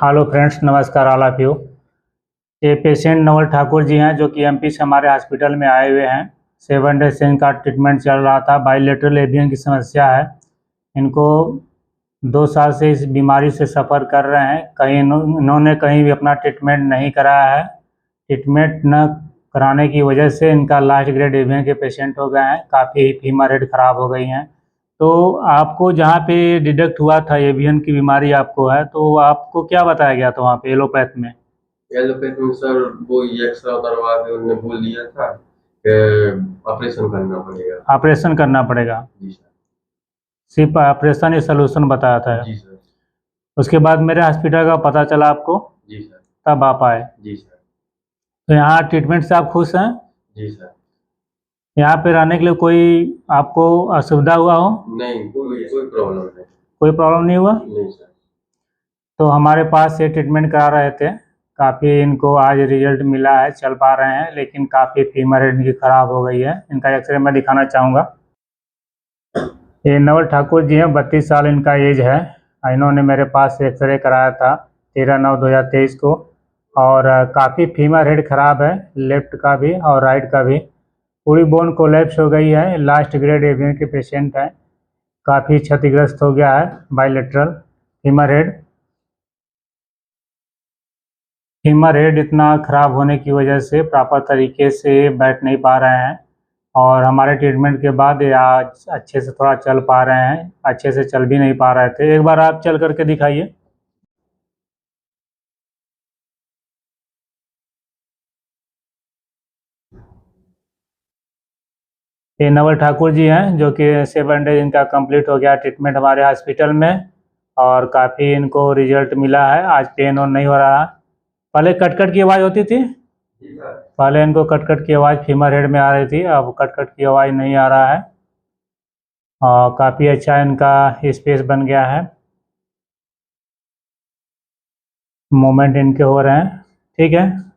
Hello friends, नमस्कार all of you. ये patient Naval Thakur ji हैं जो कि एमपी से हमारे हॉस्पिटल में आए हुए हैं। 7 डेज से इनका ट्रीटमेंट चल रहा था। बाइलेटरल एवियन की समस्या है। इनको 2 साल से इस बीमारी से सफ़र कर रहे हैं। इन्होंने कहीं भी अपना ट्रीटमेंट नहीं कराया है। ट्रीटमेंट न कराने की वजह से इनका लास्ट ग्रेड एवियन के पेशेंट हो गए हैं। काफ़ी फीमर हेड ख़राब हो गई हैं। तो आपको जहाँ पे डिटेक्ट हुआ था एवियन की बीमारी आपको है, तो आपको क्या बताया गया था वहाँ पे एलोपैथ में? एलोपैथ में सर वो एक्सरा उतरवा के उन्होंने बोल दिया था कि ऑपरेशन करना पड़ेगा। ऑपरेशन करना पड़ेगा। जी सर। सिर्फ ऑपरेशन ही सलूशन बताया था। जी सर। उसके बाद मेरे हॉस्पिटल का पता चला आपको, जी सर। तब आप आए। जी सर। तो यहाँ ट्रीटमेंट से आप खुश हैं? जी सर। यहाँ पे रहने के लिए कोई आपको असुविधा हुआ हो? नहीं, कोई प्रॉब्लम नहीं। कोई प्रॉब्लम नहीं हुआ? नहीं सर। तो हमारे पास से ट्रीटमेंट करा रहे थे। काफ़ी इनको आज रिजल्ट मिला है, चल पा रहे हैं, लेकिन काफ़ी फीमर इनकी ख़राब हो गई है। इनका एक्सरे मैं दिखाना चाहूँगा। ये नवल ठाकुर जी हैं, 32 साल इनका एज है। इन्होंने मेरे पास से एक्सरे कराया था 13/9/2023 को। और काफ़ी फीमर हेड ख़राब है, लेफ्ट का भी और राइट का भी। पूरी बोन कोलैप्स हो गई है। लास्ट ग्रेड एवियन के पेशेंट हैं। काफ़ी क्षतिग्रस्त हो गया है bilateral femur head. Femur head इतना ख़राब होने की वजह से प्रॉपर तरीके से बैठ नहीं पा रहे हैं। और हमारे ट्रीटमेंट के बाद ये आज अच्छे से थोड़ा चल पा रहे हैं। अच्छे से चल भी नहीं पा रहे थे। एक बार आप चल करके दिखाइए। ये नवल ठाकुर जी हैं जो कि 7 डेज इनका कंप्लीट हो गया ट्रीटमेंट हमारे हॉस्पिटल में। और काफ़ी इनको रिजल्ट मिला है। आज पेन और नहीं हो रहा। पहले कट कट की आवाज़ होती थी। जी सर। पहले इनको कट कट की आवाज़ फीमर हेड में आ रही थी, अब कट कट की आवाज़ नहीं आ रहा है। और काफ़ी अच्छा इनका स्पेस बन गया है। मूवमेंट इनके हो रहे हैं। ठीक है।